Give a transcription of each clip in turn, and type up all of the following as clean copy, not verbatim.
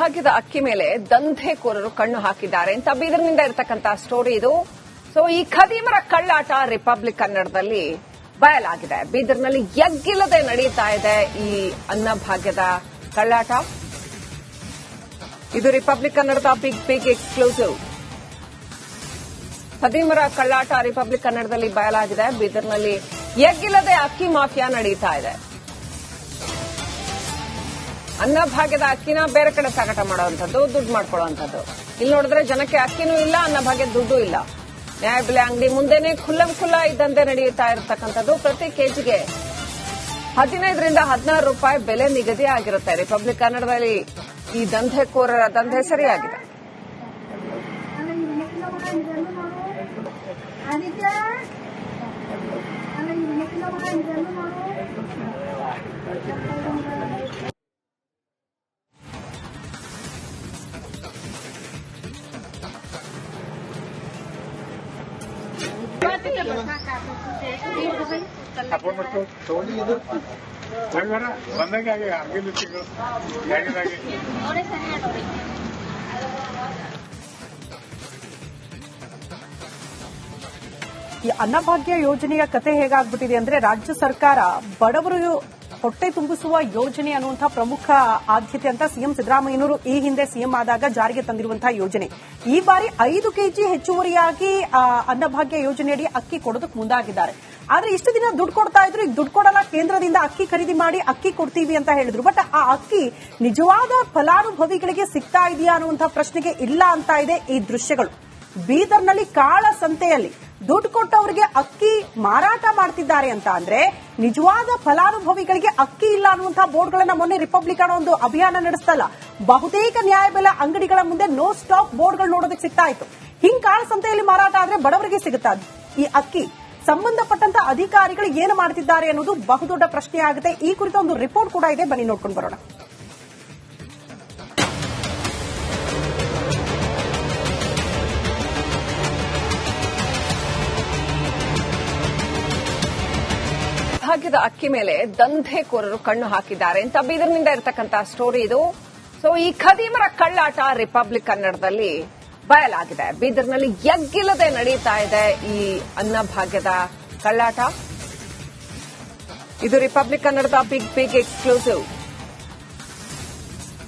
ಭಾಗ್ಯದ ಅಕ್ಕಿ ಮೇಲೆ ದಂಧೆಕೋರರು ಕಣ್ಣು ಹಾಕಿದ್ದಾರೆ ಅಂತ ಬೀದರ್ನಿಂದ ಇರತಕ್ಕಂತ ಸ್ಟೋರಿ ಇದು. ಸೊ ಈ ಖದೀಮರ ಕಳ್ಳಾಟ ರಿಪಬ್ಲಿಕ್ ಕನ್ನಡದಲ್ಲಿ ಬಯಲಾಗಿದೆ. ಬೀದರ್ನಲ್ಲಿ ಎಗ್ಗಿಲ್ಲದೆ ನಡೀತಾ ಇದೆ ಈ ಅನ್ನಭಾಗ್ಯದ ಕಳ್ಳಾಟ. ಇದು ರಿಪಬ್ಲಿಕ್ ಕನ್ನಡದ ಬಿಗ್ ಎಕ್ಸ್ಕ್ಲೂಸಿವ್. ಖದೀಮರ ಕಳ್ಳಾಟ ರಿಪಬ್ಲಿಕ್ ಕನ್ನಡದಲ್ಲಿ ಬಯಲಾಗಿದೆ. ಬೀದರ್ನಲ್ಲಿ ಎಗ್ಗಿಲ್ಲದೆ ಅಕ್ಕಿ ಮಾಫಿಯಾ ನಡೀತಾ ಇದೆ. ಅನ್ನಭಾಗ್ಯದ ಅಕ್ಕಿನ ಬೇರೆ ಕಡೆ ಸಾಗಾಟ ಮಾಡುವಂಥದ್ದು, ದುಡ್ಡು ಮಾಡ್ಕೊಳ್ಳುವಂಥದ್ದು. ಇಲ್ಲಿ ನೋಡಿದ್ರೆ ಜನಕ್ಕೆ ಅಕ್ಕಿನೂ ಇಲ್ಲ, ಅನ್ನಭಾಗ್ಯದ ದುಡ್ಡು ಇಲ್ಲ. ನ್ಯಾಯಬೆಲೆ ಅಂಗಡಿ ಮುಂದೆನೆ ಖುಲ್ಲಂಖುಲ್ಲ ಇದ್ದಂತೆ ನಡೆಯುತ್ತಾ ಇರತಕ್ಕಂಥದ್ದು. ಪ್ರತಿ ಕೆಜಿಗೆ 15 ರಿಂದ 16 ರೂಪಾಯಿ ಬೆಲೆ ನಿಗದಿ ಆಗಿರುತ್ತೆ. ರಿಪಬ್ಲಿಕ್ ಕನ್ನಡದಲ್ಲಿ ಈ ದಂಧೆಕೋರರ ದಂಧೆ ಸರಿಯಾಗಿದೆ. ಈ ಅನ್ನಭಾಗ್ಯ ಯೋಜನೆಯ ಕತೆ ಹೇಗಾಗ್ಬಿಟ್ಟಿದೆ ಅಂದ್ರೆ, ರಾಜ್ಯ ಸರ್ಕಾರ ಬಡವರು ಹೊಟ್ಟೆ ತುಂಬಿಸುವ ಯೋಜನೆ ಅನ್ನುವಂತಹ ಪ್ರಮುಖ ಆದ್ಯತೆ ಅಂತ ಸಿಎಂ ಸಿದ್ದರಾಮಯ್ಯನವರು ಈ ಹಿಂದೆ ಸಿಎಂ ಆದಾಗ ಜಾರಿಗೆ ತಂದಿರುವಂತಹ ಯೋಜನೆ. ಈ ಬಾರಿ 5 ಕೆಜಿ ಹೆಚ್ಚುವರಿಯಾಗಿ ಅನ್ನಭಾಗ್ಯ ಯೋಜನೆಯಡಿ ಅಕ್ಕಿ ಕೊಡೋದಕ್ಕೆ ಮುಂದಾಗಿದ್ದಾರೆ. ಆದ್ರೆ ಇಷ್ಟು ದಿನ ದುಡ್ಡು ಕೊಡ್ತಾ ಇದ್ರು, ಈಗ ದುಡ್ಡು ಕೊಡಲ್ಲ, ಕೇಂದ್ರದಿಂದ ಅಕ್ಕಿ ಖರೀದಿ ಮಾಡಿ ಅಕ್ಕಿ ಕೊಡ್ತೀವಿ ಅಂತ ಹೇಳಿದ್ರು. ಬಟ್ ಆ ಅಕ್ಕಿ ನಿಜವಾದ ಫಲಾನುಭವಿಗಳಿಗೆ ಸಿಗ್ತಾ ಇದೆಯಾ ಅನ್ನುವಂತಹ ಪ್ರಶ್ನೆಗೆ ಇಲ್ಲ ಅಂತ ಇದೆ ಈ ದೃಶ್ಯಗಳು. ಬೀದರ್ನಲ್ಲಿ ಕಾಳ ಸಂತೆಯಲ್ಲಿ ದುಡ್ಡು ಕೊಟ್ಟವರಿಗೆ ಅಕ್ಕಿ ಮಾರಾಟ ಮಾಡ್ತಿದ್ದಾರೆ ಅಂತ ಅಂದ್ರೆ, ನಿಜವಾದ ಫಲಾನುಭವಿಗಳಿಗೆ ಅಕ್ಕಿ ಇಲ್ಲ ಅನ್ನುವಂತಹ ಬೋರ್ಡ್ಗಳನ್ನ ಮೊನ್ನೆ ರಿಪಬ್ಲಿಕ್ ಅನ್ನೋ ಒಂದು ಅಭಿಯಾನ ನಡೆಸ್ತಲ್ಲ, ಬಹುತೇಕ ನ್ಯಾಯಬೆಲೆ ಅಂಗಡಿಗಳ ಮುಂದೆ ನೋ ಸ್ಟಾಕ್ ಬೋರ್ಡ್ಗಳು ನೋಡೋದಕ್ಕೆ ಸಿಗ್ತಾ ಇತ್ತು. ಹಿಂಗ್ ಕಾಳ ಸಂತೆಯಲ್ಲಿ ಮಾರಾಟ ಆದ್ರೆ ಬಡವರಿಗೆ ಸಿಗುತ್ತಾ ಈ ಅಕ್ಕಿ? ಸಂಬಂಧಪಟ್ಟಂತ ಅಧಿಕಾರಿಗಳು ಏನು ಮಾಡ್ತಿದ್ದಾರೆ ಅನ್ನೋದು ಬಹುದೊಡ್ಡ ಪ್ರಶ್ನೆ ಆಗುತ್ತೆ. ಈ ಕುರಿತ ಒಂದು ರಿಪೋರ್ಟ್ ಕೂಡ ಇದೆ, ಬನ್ನಿ ನೋಡ್ಕೊಂಡು ಬರೋಣ. ಭಾಗ್ಯದ ಅಕ್ಕಿ ಮೇಲೆ ದಂಧೆಕೋರರು ಕಣ್ಣು ಹಾಕಿದ್ದಾರೆ ಅಂತ ಬೀದರ್ನಿಂದ ಇರತಕ್ಕಂತ ಸ್ಟೋರಿ ಇದು. ಸೊ ಈ ಖದೀಮರ ಕಳ್ಳಾಟ ರಿಪಬ್ಲಿಕ್ ಕನ್ನಡದಲ್ಲಿ ಬಯಲಾಗಿದೆ. ಬೀದರ್ನಲ್ಲಿ ಎಗ್ಗಿಲ್ಲದೆ ನಡೀತಾ ಇದೆ ಈ ಅನ್ನಭಾಗ್ಯದ ಕಳ್ಳಾಟ. ಇದು ರಿಪಬ್ಲಿಕ್ ಕನ್ನಡದ ಬಿಗ್ ಎಕ್ಸ್ಕ್ಲೂಸಿವ್.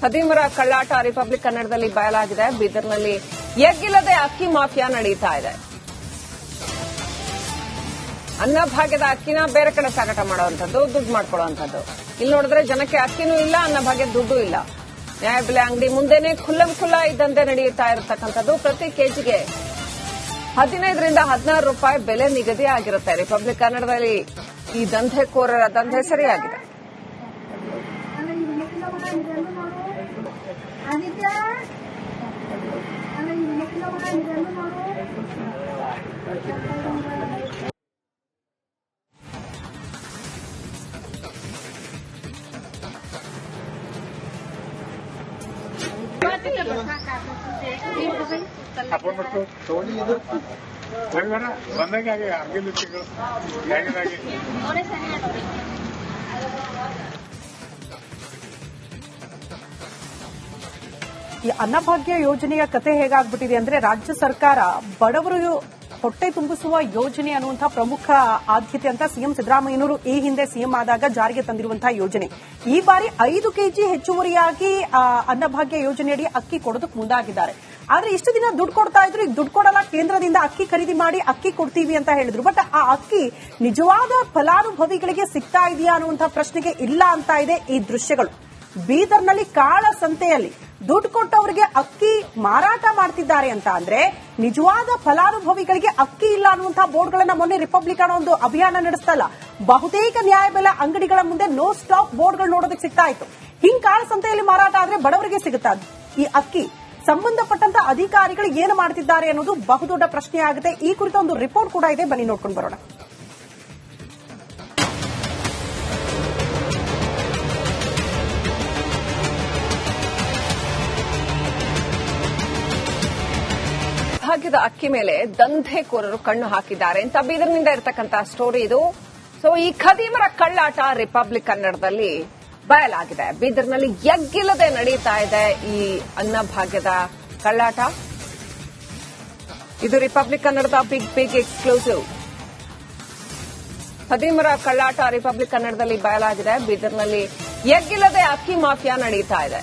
ಖದೀಮರ ಕಳ್ಳಾಟ ರಿಪಬ್ಲಿಕ್ ಕನ್ನಡದಲ್ಲಿ ಬಯಲಾಗಿದೆ. ಬೀದರ್ನಲ್ಲಿ ಎಗ್ಗಿಲ್ಲದೆ ಅಕ್ಕಿ ಮಾಫಿಯಾ ನಡೀತಾ ಇದೆ. ಅನ್ನಭಾಗ್ಯದ ಅಕ್ಕಿನ ಬೇರೆ ಕಡೆ ಸಾಗಾಟ ಮಾಡುವಂಥದ್ದು, ದುಡ್ಡು ಮಾಡ್ಕೊಳ್ಳುವಂಥದ್ದು. ಇಲ್ಲಿ ನೋಡಿದ್ರೆ ಜನಕ್ಕೆ ಅಕ್ಕಿನೂ ಇಲ್ಲ, ಅನ್ನಭಾಗ್ಯದ ದುಡ್ಡು ಇಲ್ಲ. ನ್ಯಾಯಬೆಲೆ ಅಂಗಡಿ ಮುಂದೆನೆ ಖುಲ್ಲಂಖುಲ್ಲ ಇದ್ದಂತೆ ನಡೆಯುತ್ತಾ ಇರತಕ್ಕಂಥದ್ದು. ಪ್ರತಿ ಕೆಜಿಗೆ 15 ರಿಂದ 16 ರೂಪಾಯಿ ಬೆಲೆ ನಿಗದಿ ಆಗಿರುತ್ತೆ. ರಿಪಬ್ಲಿಕ್ ಕನ್ನಡದಲ್ಲಿ ಈ ದಂಧೆಕೋರರ ದಂಧೆ ಸರಿಯಾಗಿದೆ. ಈ ಅನ್ನಭಾಗ್ಯ ಯೋಜನೆಯ ಕತೆ ಹೇಗಾಗ್ಬಿಟ್ಟಿದೆ ಅಂದ್ರೆ, ರಾಜ್ಯ ಸರ್ಕಾರ ಬಡವರು ಹೊಟ್ಟೆ ತುಂಬಿಸುವ ಯೋಜನೆ ಅನ್ನುವಂತಹ ಪ್ರಮುಖ ಆದ್ಯತೆ ಅಂತ ಸಿಎಂ ಸಿದ್ದರಾಮಯ್ಯನವರು ಈ ಹಿಂದೆ ಸಿಎಂ ಆದಾಗ ಜಾರಿಗೆ ತಂದಿರುವಂತಹ ಯೋಜನೆ. ಈ ಬಾರಿ 5 ಕೆಜಿ ಹೆಚ್ಚುವರಿಯಾಗಿ ಅನ್ನಭಾಗ್ಯ ಯೋಜನೆಯಡಿ ಅಕ್ಕಿ ಕೊಡೋದಕ್ಕೆ ಮುಂದಾಗಿದ್ದಾರೆ. ಆದ್ರೆ ಇಷ್ಟು ದಿನ ದುಡ್ಡು ಕೊಡ್ತಾ ಇದ್ರು, ಈಗ ದುಡ್ಡು ಕೊಡಲ್ಲ, ಕೇಂದ್ರದಿಂದ ಅಕ್ಕಿ ಖರೀದಿ ಮಾಡಿ ಅಕ್ಕಿ ಕೊಡ್ತೀವಿ ಅಂತ ಹೇಳಿದ್ರು. ಬಟ್ ಆ ಅಕ್ಕಿ ನಿಜವಾದ ಫಲಾನುಭವಿಗಳಿಗೆ ಸಿಗ್ತಾ ಇದೆಯಾ ಅನ್ನುವಂತಹ ಪ್ರಶ್ನೆಗೆ ಇಲ್ಲ ಅಂತ ಇದೆ ಈ ದೃಶ್ಯಗಳು. ಬೀದರ್ನಲ್ಲಿ ಕಾಳ ಸಂತೆಯಲ್ಲಿ ದುಡ್ಡು ಕೊಟ್ಟವರಿಗೆ ಅಕ್ಕಿ ಮಾರಾಟ ಮಾಡ್ತಿದ್ದಾರೆ ಅಂತ ಅಂದ್ರೆ, ನಿಜವಾದ ಫಲಾನುಭವಿಗಳಿಗೆ ಅಕ್ಕಿ ಇಲ್ಲ ಅನ್ನುವಂತಹ ಬೋರ್ಡ್ಗಳನ್ನ ಮೊನ್ನೆ ರಿಪಬ್ಲಿಕ್ ಅನ್ನೋ ಒಂದು ಅಭಿಯಾನ ನಡೆಸ್ತಲ್ಲ, ಬಹುತೇಕ ನ್ಯಾಯಬೆಲೆ ಅಂಗಡಿಗಳ ಮುಂದೆ ನೋ ಸ್ಟಾಕ್ ಬೋರ್ಡ್ಗಳು ನೋಡೋದಕ್ಕೆ ಸಿಗ್ತಾ ಇತ್ತು. ಹಿಂಗ್ ಕಾಳ ಸಂತೆಯಲ್ಲಿ ಮಾರಾಟ ಆದ್ರೆ ಬಡವರಿಗೆ ಸಿಗುತ್ತಾ ಈ ಅಕ್ಕಿ? ಸಂಬಂಧಪಟ್ಟಂತ ಅಧಿಕಾರಿಗಳು ಏನು ಮಾಡ್ತಿದ್ದಾರೆ ಅನ್ನೋದು ಬಹುದೊಡ್ಡ ಪ್ರಶ್ನೆ ಆಗುತ್ತೆ. ಈ ಕುರಿತ ಒಂದು ರಿಪೋರ್ಟ್ ಕೂಡ ಇದೆ, ಬನ್ನಿ ನೋಡ್ಕೊಂಡು ಬರೋಣ. ಭಾಗ್ಯದ ಅಕ್ಕಿ ಮೇಲೆ ದಂಧೆಕೋರರು ಕಣ್ಣು ಹಾಕಿದ್ದಾರೆ ಅಂತ ಬೀದರ್ನಿಂದ ಇರತಕ್ಕಂತ ಸ್ಟೋರಿ ಇದು. ಸೊ ಈ ಖದೀಮರ ಕಳ್ಳಾಟ ರಿಪಬ್ಲಿಕ್ ಕನ್ನಡದಲ್ಲಿ ಬಯಲಾಗಿದೆ. ಬೀದರ್ನಲ್ಲಿ ಎಗ್ಗಿಲ್ಲದೆ ನಡೀತಾ ಇದೆ ಈ ಅನ್ನಭಾಗ್ಯದ ಕಳ್ಳಾಟ. ಇದು ರಿಪಬ್ಲಿಕ್ ಕನ್ನಡದ ಬಿಗ್ ಎಕ್ಸ್ಕ್ಲೂಸಿವ್. ಖದೀಮರ ಕಳ್ಳಾಟ ರಿಪಬ್ಲಿಕ್ ಕನ್ನಡದಲ್ಲಿ ಬಯಲಾಗಿದೆ. ಬೀದರ್ನಲ್ಲಿ ಎಗ್ಗಿಲ್ಲದೆ ಅಕ್ಕಿ ಮಾಫಿಯಾ ನಡೀತಾ ಇದೆ.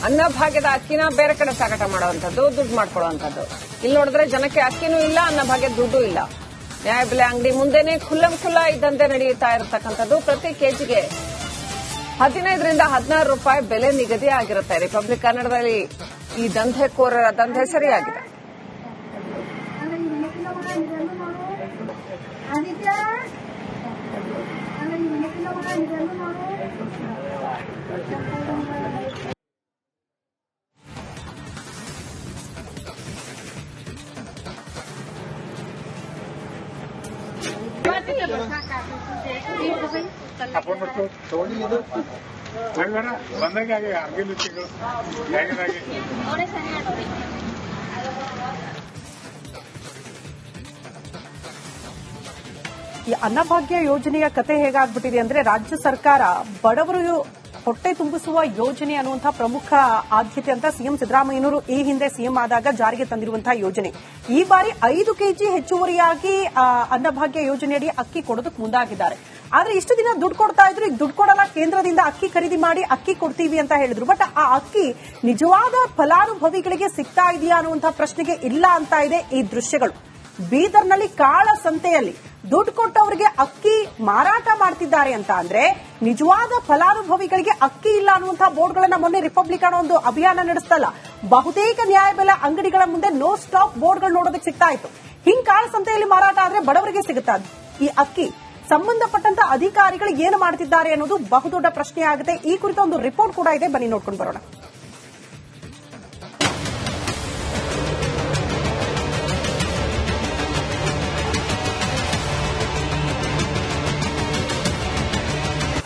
ಅನ್ನಭಾಗ್ಯದ ಅಕ್ಕಿನ ಬೇರೆ ಕಡೆ ಸಾಗಾಟ ಮಾಡುವಂತದ್ದು, ದುಡ್ಡು ಮಾಡ್ಕೊಳ್ಳುವಂತದ್ದು. ಇಲ್ಲಿ ನೋಡಿದ್ರೆ ಜನಕ್ಕೆ ಅಕ್ಕಿನೂ ಇಲ್ಲ, ಅನ್ನಭಾಗ್ಯದ ದುಡ್ಡು ಇಲ್ಲ. ನ್ಯಾಯಬೆಲೆ ಅಂಗಡಿ ಮುಂದೆನೆ ಖುಲ್ಲಾ ಇದ್ದಂತೆ ನಡೆಯುತ್ತಾ ಇರತಕ್ಕಂಥದ್ದು. ಪ್ರತಿ ಕೆಜಿಗೆ 15 ರಿಂದ 16 ರೂಪಾಯಿ ಬೆಲೆ ನಿಗದಿ ಆಗಿರುತ್ತೆ. ರಿಪಬ್ಲಿಕ್ ಕನ್ನಡದಲ್ಲಿ ಈ ದಂಧೆಕೋರರ ದಂಧೆ ಸರಿಯಾಗಿದೆ. आपण म्हणतो थोडी बघा बंद काय अर्गे तिकडं ಈ ಅನ್ನಭಾಗ್ಯ ಯೋಜನೆಯ ಕತೆ ಹೇಗಾಗ್ಬಿಟ್ಟಿದೆ ಅಂದ್ರೆ ರಾಜ್ಯ ಸರ್ಕಾರ ಬಡವರು ಹೊಟ್ಟೆ ತುಂಬಿಸುವ ಯೋಜನೆ ಅನ್ನುವಂತಹ ಪ್ರಮುಖ ಆದ್ಯತೆ ಅಂತ ಸಿಎಂ ಸಿದ್ದರಾಮಯ್ಯನವರು ಈ ಹಿಂದೆ ಸಿಎಂ ಆದಾಗ ಜಾರಿಗೆ ತಂದಿರುವಂತಹ ಯೋಜನೆ. ಈ ಬಾರಿ 5 ಕೆಜಿ ಹೆಚ್ಚುವರಿಯಾಗಿ ಅನ್ನಭಾಗ್ಯ ಯೋಜನೆಯಡಿ ಅಕ್ಕಿ ಕೊಡೋದಕ್ಕೆ ಮುಂದಾಗಿದ್ದಾರೆ. ಆದ್ರೆ ಇಷ್ಟು ದಿನ ದುಡ್ಡು ಕೊಡ್ತಾ ಇದ್ರು, ಈಗ ದುಡ್ಡು ಕೊಡಲ್ಲ, ಕೇಂದ್ರದಿಂದ ಅಕ್ಕಿ ಖರೀದಿ ಮಾಡಿ ಅಕ್ಕಿ ಕೊಡ್ತೀವಿ ಅಂತ ಹೇಳಿದ್ರು. ಬಟ್ ಆ ಅಕ್ಕಿ ನಿಜವಾದ ಫಲಾನುಭವಿಗಳಿಗೆ ಸಿಗ್ತಾ ಇದೆಯಾ ಅನ್ನುವಂತಹ ಪ್ರಶ್ನೆಗೆ ಇಲ್ಲ ಅಂತ ಇದೆ ಈ ದೃಶ್ಯಗಳು. ಬೀದರ್ನಲ್ಲಿ ಕಾಳ ಸಂತೆಯಲ್ಲಿ ದುಡ್ಡು ಕೊಟ್ಟವರಿಗೆ ಅಕ್ಕಿ ಮಾರಾಟ ಮಾಡ್ತಿದ್ದಾರೆ ಅಂತ ಅಂದ್ರೆ ನಿಜವಾದ ಫಲಾನುಭವಿಗಳಿಗೆ ಅಕ್ಕಿ ಇಲ್ಲ ಅನ್ನುವಂತಹ ಬೋರ್ಡ್ಗಳನ್ನ ಮೊನ್ನೆ ರಿಪಬ್ಲಿಕ್ ಅನ್ನೋ ಒಂದು ಅಭಿಯಾನ ನಡೆಸ್ತಲ್ಲ, ಬಹುತೇಕ ನ್ಯಾಯಬೆಲೆ ಅಂಗಡಿಗಳ ಮುಂದೆ ನೋ ಸ್ಟಾಪ್ ಬೋರ್ಡ್ಗಳು ನೋಡೋದಕ್ಕೆ ಸಿಗ್ತಾ ಇತ್ತು. ಹಿಂಗ್ ಕಾಳ ಸಂತೆಯಲ್ಲಿ ಮಾರಾಟ ಆದ್ರೆ ಬಡವರಿಗೆ ಸಿಗುತ್ತಾ ಈ ಅಕ್ಕಿ? ಸಂಬಂಧಪಟ್ಟಂತ ಅಧಿಕಾರಿಗಳು ಏನು ಮಾಡ್ತಿದ್ದಾರೆ ಅನ್ನೋದು ಬಹುದೊಡ್ಡ ಪ್ರಶ್ನೆ ಆಗುತ್ತೆ. ಈ ಕುರಿತ ಒಂದು ರಿಪೋರ್ಟ್ ಕೂಡ ಇದೆ, ಬನ್ನಿ ನೋಡ್ಕೊಂಡು ಬರೋಣ.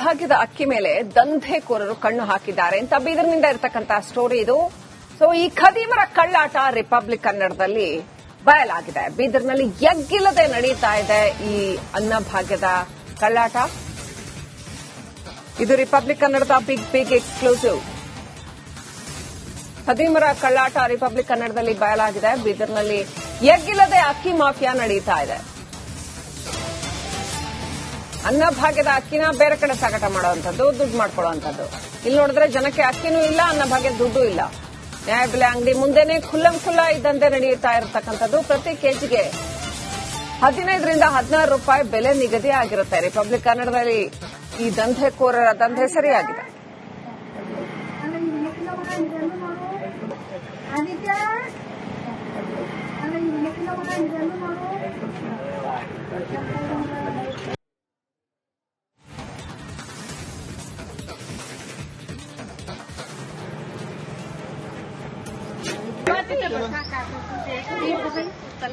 ಭಾಗ್ಯದ ಅಕ್ಕಿ ಮೇಲೆ ದಂಧೆಕೋರರು ಕಣ್ಣು ಹಾಕಿದ್ದಾರೆ ಅಂತ ಬೀದರ್ನಿಂದ ಇರತಕ್ಕಂತ ಸ್ಟೋರಿ ಇದು. ಸೊ ಈ ಖದೀಮರ ಕಳ್ಳಾಟ ರಿಪಬ್ಲಿಕ್ ಕನ್ನಡದಲ್ಲಿ ಬಯಲಾಗಿದೆ. ಬೀದರ್ನಲ್ಲಿ ಎಗ್ಗಿಲ್ಲದೆ ನಡೀತಾ ಇದೆ ಈ ಅನ್ನಭಾಗ್ಯದ ಕಳ್ಳಾಟ. ಇದು ರಿಪಬ್ಲಿಕ್ ಕನ್ನಡದ ಬಿಗ್ ಎಕ್ಸ್ಕ್ಲೂಸಿವ್. ಖದೀಮರ ಕಳ್ಳಾಟ ರಿಪಬ್ಲಿಕ್ ಕನ್ನಡದಲ್ಲಿ ಬಯಲಾಗಿದೆ. ಬೀದರ್ನಲ್ಲಿ ಎಗ್ಗಿಲ್ಲದೆ ಅಕ್ಕಿ ಮಾಫಿಯಾ ನಡೀತಾ ಇದೆ. ಅನ್ನಭಾಗ್ಯದ ಅಕ್ಕಿನ ಬೇರೆ ಕಡೆ ಸಾಗಾಟ ಮಾಡುವಂತದ್ದು, ದುಡ್ಡು ಮಾಡ್ಕೊಳ್ಳುವಂತದ್ದು. ಇಲ್ಲಿ ನೋಡಿದ್ರೆ ಜನಕ್ಕೆ ಅಕ್ಕಿನೂ ಇಲ್ಲ, ಅನ್ನಭಾಗ್ಯದ ದುಡ್ಡು ಇಲ್ಲ. ನ್ಯಾಯಬೆಲೆ ಅಂಗಡಿ ಮುಂದೆನೆ ಖುಲ್ಲಾ ಇದ್ದಂತೆ ನಡೆಯುತ್ತಾ ಇರತಕ್ಕಂಥದ್ದು. ಪ್ರತಿ ಕೆಜಿಗೆ 15 ರಿಂದ 16 ರೂಪಾಯಿ ಬೆಲೆ ನಿಗದಿ ಆಗಿರುತ್ತೆ. ರಿಪಬ್ಲಿಕ್ ಕನ್ನಡದಲ್ಲಿ ಈ ದಂಧೆಕೋರರ ದಂಧೆ ಸರಿಯಾಗಿದೆ.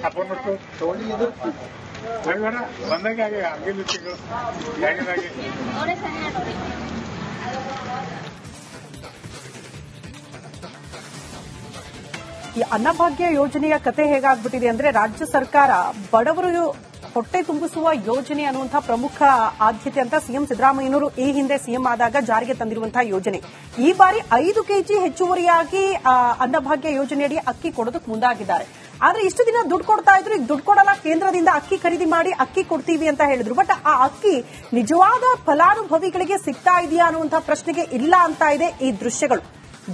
आपण म्हणतो थोडी बघा बंद काय अर्गे तिकडं ಈ ಅನ್ನಭಾಗ್ಯ ಯೋಜನೆಯ ಕತೆ ಹೇಗಾಗ್ಬಿಟ್ಟಿದೆ ಅಂದ್ರೆ ರಾಜ್ಯ ಸರ್ಕಾರ ಬಡವರು ಹೊಟ್ಟೆ ತುಂಬಿಸುವ ಯೋಜನೆ ಅನ್ನುವಂತಹ ಪ್ರಮುಖ ಆದ್ಯತೆ ಅಂತ ಸಿಎಂ ಸಿದ್ದರಾಮಯ್ಯನವರು ಈ ಹಿಂದೆ ಸಿಎಂ ಆದಾಗ ಜಾರಿಗೆ ತಂದಿರುವಂತಹ ಯೋಜನೆ. ಈ ಬಾರಿ 5 ಕೆಜಿ ಹೆಚ್ಚುವರಿಯಾಗಿ ಅನ್ನಭಾಗ್ಯ ಯೋಜನೆಯಡಿ ಅಕ್ಕಿ ಕೊಡೋದಕ್ಕೆ ಮುಂದಾಗಿದ್ದಾರೆ. ಆದ್ರೆ ಇಷ್ಟು ದಿನ ದುಡ್ಡು ಕೊಡ್ತಾ ಇದ್ರು, ಈಗ ದುಡ್ಡು ಕೊಡಲ್ಲ, ಕೇಂದ್ರದಿಂದ ಅಕ್ಕಿ ಖರೀದಿ ಮಾಡಿ ಅಕ್ಕಿ ಕೊಡ್ತೀವಿ ಅಂತ ಹೇಳಿದ್ರು. ಬಟ್ ಆ ಅಕ್ಕಿ ನಿಜವಾದ ಫಲಾನುಭವಿಗಳಿಗೆ ಸಿಗ್ತಾ ಇದೆಯಾ ಅನ್ನುವಂತಹ ಪ್ರಶ್ನೆಗೆ ಇಲ್ಲ ಅಂತ ಇದೆ ಈ ದೃಶ್ಯಗಳು.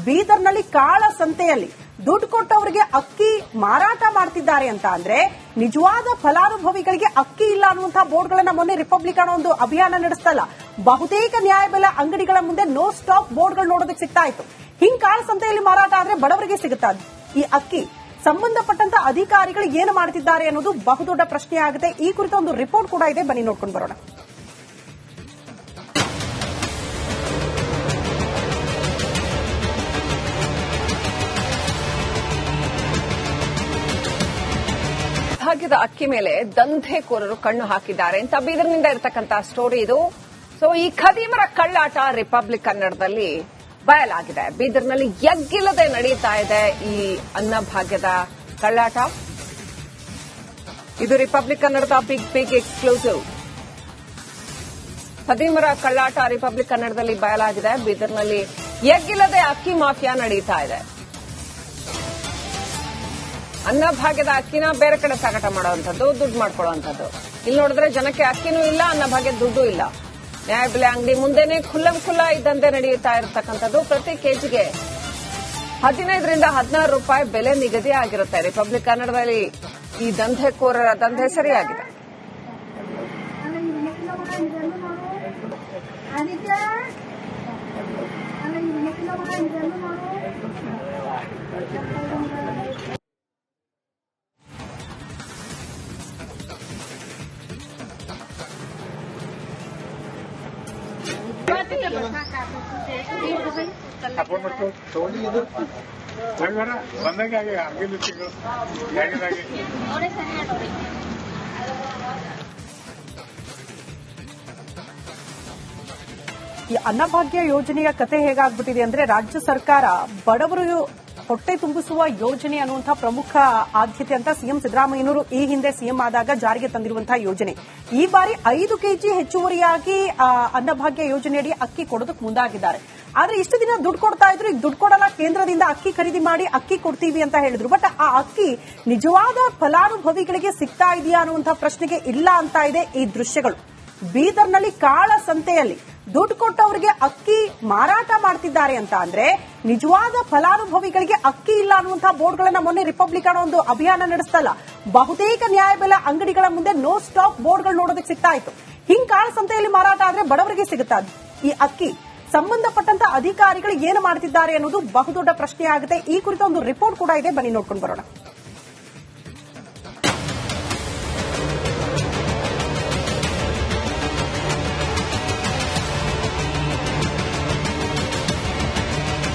ಬೀದರ್ನಲ್ಲಿ ಕಾಳ ಸಂತೆಯಲ್ಲಿ ದುಡ್ಡು ಕೊಟ್ಟವರಿಗೆ ಅಕ್ಕಿ ಮಾರಾಟ ಮಾಡ್ತಿದ್ದಾರೆ ಅಂತ ಅಂದ್ರೆ ನಿಜವಾದ ಫಲಾನುಭವಿಗಳಿಗೆ ಅಕ್ಕಿ ಇಲ್ಲ ಅನ್ನುವಂತಹ ಬೋರ್ಡ್ಗಳನ್ನ ಮೊನ್ನೆ ರಿಪಬ್ಲಿಕ್ ಅನ್ನೋ ಒಂದು ಅಭಿಯಾನ ನಡೆಸ್ತಲ್ಲ, ಬಹುತೇಕ ನ್ಯಾಯಬೆಲೆ ಅಂಗಡಿಗಳ ಮುಂದೆ ನೋ ಸ್ಟಾಪ್ ಬೋರ್ಡ್ಗಳು ನೋಡೋದಕ್ಕೆ ಸಿಗ್ತಾ ಇತ್ತು. ಹಿಂಗ್ ಕಾಳ ಸಂತೆಯಲ್ಲಿ ಮಾರಾಟ ಆದ್ರೆ ಬಡವರಿಗೆ ಸಿಗುತ್ತಾ ಈ ಅಕ್ಕಿ? ಸಂಬಂಧಪಟ್ಟಂತ ಅಧಿಕಾರಿಗಳು ಏನು ಮಾಡ್ತಿದ್ದಾರೆ ಅನ್ನೋದು ಬಹುದೊಡ್ಡ ಪ್ರಶ್ನೆ ಆಗುತ್ತೆ. ಈ ಕುರಿತ ಒಂದು ರಿಪೋರ್ಟ್ ಕೂಡ ಇದೆ, ಬನ್ನಿ ನೋಡ್ಕೊಂಡು ಬರೋಣ. ಭಾಗ್ಯದ ಅಕ್ಕಿ ಮೇಲೆ ದಂಧೆಕೋರರು ಕಣ್ಣು ಹಾಕಿದ್ದಾರೆ ಅಂತ ಬೀದರ್ನಿಂದ ಇರತಕ್ಕಂತ ಸ್ಟೋರಿ ಇದು. ಸೊ ಈ ಖದೀಮರ ಕಳ್ಳಾಟ ರಿಪಬ್ಲಿಕ್ ಕನ್ನಡದಲ್ಲಿ ಬಯಲಾಗಿದೆ. ಬೀದರ್ನಲ್ಲಿ ಎಗ್ಗಿಲ್ಲದೆ ನಡೀತಾ ಇದೆ ಈ ಅನ್ನಭಾಗ್ಯದ ಕಳ್ಳಾಟ. ಇದು ರಿಪಬ್ಲಿಕ್ ಕನ್ನಡದ ಬಿಗ್ ಎಕ್ಸ್ಕ್ಲೂಸಿವ್. ಖದೀಮರ ಕಳ್ಳಾಟ ರಿಪಬ್ಲಿಕ್ ಕನ್ನಡದಲ್ಲಿ ಬಯಲಾಗಿದೆ. ಬೀದರ್ನಲ್ಲಿ ಎಗ್ಗಿಲ್ಲದೆ ಅಕ್ಕಿ ಮಾಫಿಯಾ ನಡೀತಾ ಇದೆ. ಅನ್ನಭಾಗ್ಯದ ಅಕ್ಕಿನ ಬೇರೆ ಕಡೆ ಸಾಗಾಟ ಮಾಡುವಂಥದ್ದು, ದುಡ್ಡು ಮಾಡ್ಕೊಳ್ಳುವಂಥದ್ದು. ಇಲ್ಲಿ ನೋಡಿದ್ರೆ ಜನಕ್ಕೆ ಅಕ್ಕಿನೂ ಇಲ್ಲ, ಅನ್ನಭಾಗ್ಯದ ದುಡ್ಡು ಇಲ್ಲ. ನ್ಯಾಯಬೆಲೆ ಅಂಗಡಿ ಮುಂದೆನೆ ಖುಲ್ಲಾ ಇದ್ದಂತೆ ನಡೆಯುತ್ತಾ ಇರತಕ್ಕಂಥದ್ದು. ಪ್ರತಿ ಕೆಜಿಗೆ 15 ರಿಂದ 16 ರೂಪಾಯಿ ಬೆಲೆ ನಿಗದಿ ಆಗಿರುತ್ತೆ. ರಿಪಬ್ಲಿಕ್ ಕನ್ನಡದಲ್ಲಿ ಈ ದಂಧೆಕೋರರ ದಂಧೆ ಸರಿಯಾಗಿದೆ. आपण मग तोंडी ಇದು ಬರ ಬಂದಾಗ ಆಗಿಲ್ಲ ತಿಂಗಳು ಯಾರಿಗಾಗಿ ಈ ಅನ್ನಭಾಗ್ಯ ಯೋಜನೆಯ ಕತೆ ಹೇಗಾಗ್ಬಿಟ್ಟಿದೆ ಅಂದ್ರೆ ರಾಜ್ಯ ಸರ್ಕಾರ ಬಡವರು ಹೊಟ್ಟೆ ತುಂಬಿಸುವ ಯೋಜನೆ ಅನ್ನುವಂತಹ ಪ್ರಮುಖ ಆದ್ಯತೆ ಅಂತ ಸಿಎಂ ಸಿದ್ದರಾಮಯ್ಯನವರು ಈ ಹಿಂದೆ ಸಿಎಂ ಆದಾಗ ಜಾರಿಗೆ ತಂದಿರುವಂತಹ ಯೋಜನೆ. ಈ ಬಾರಿ 5 ಕೆಜಿ ಹೆಚ್ಚುವರಿಯಾಗಿ ಅನ್ನಭಾಗ್ಯ ಯೋಜನೆಯಡಿ ಅಕ್ಕಿ ಕೊಡೋದಕ್ಕೆ ಮುಂದಾಗಿದ್ದಾರೆ. ಆದ್ರೆ ಇಷ್ಟು ದಿನ ದುಡ್ಡು ಕೊಡ್ತಾ ಇದ್ರು, ಈಗ ದುಡ್ಡು ಕೊಡಲ್ಲ, ಕೇಂದ್ರದಿಂದ ಅಕ್ಕಿ ಖರೀದಿ ಮಾಡಿ ಅಕ್ಕಿ ಕೊಡ್ತೀವಿ ಅಂತ ಹೇಳಿದ್ರು. ಬಟ್ ಆ ಅಕ್ಕಿ ನಿಜವಾದ ಫಲಾನುಭವಿಗಳಿಗೆ ಸಿಗ್ತಾ ಇದೆಯಾ ಅನ್ನುವಂತಹ ಪ್ರಶ್ನೆಗೆ ಇಲ್ಲ ಅಂತ ಇದೆ ಈ ದೃಶ್ಯಗಳು. ಬೀದರ್ನಲ್ಲಿ ಕಾಳ ಸಂತೆಯಲ್ಲಿ ದುಡ್ಡು ಕೊಟ್ಟವರಿಗೆ ಅಕ್ಕಿ ಮಾರಾಟ ಮಾಡ್ತಿದ್ದಾರೆ ಅಂತ ಅಂದ್ರೆ ನಿಜವಾದ ಫಲಾನುಭವಿಗಳಿಗೆ ಅಕ್ಕಿ ಇಲ್ಲ ಅನ್ನುವಂತಹ ಬೋರ್ಡ್ಗಳನ್ನ ಮೊನ್ನೆ ರಿಪಬ್ಲಿಕ್ ಅನ್ನೋ ಒಂದು ಅಭಿಯಾನ ನಡೆಸ್ತಲ್ಲ, ಬಹುತೇಕ ನ್ಯಾಯಬೆಲೆ ಅಂಗಡಿಗಳ ಮುಂದೆ ನೋ ಸ್ಟಾಕ್ ಬೋರ್ಡ್ಗಳು ನೋಡೋದಕ್ಕೆ ಸಿಗ್ತಾ ಇತ್ತು. ಹಿಂಗ್ ಕಾಳ ಸಂತೆಯಲ್ಲಿ ಮಾರಾಟ ಆದ್ರೆ ಬಡವರಿಗೆ ಸಿಗುತ್ತಾ ಈ ಅಕ್ಕಿ? ಸಂಬಂಧಪಟ್ಟಂತ ಅಧಿಕಾರಿಗಳು ಏನು ಮಾಡ್ತಿದ್ದಾರೆ ಅನ್ನೋದು ಬಹುದೊಡ್ಡ ಪ್ರಶ್ನೆ ಆಗುತ್ತೆ. ಈ ಕುರಿತ ಒಂದು ರಿಪೋರ್ಟ್ ಕೂಡ ಇದೆ, ಬನ್ನಿ ನೋಡ್ಕೊಂಡು ಬರೋಣ.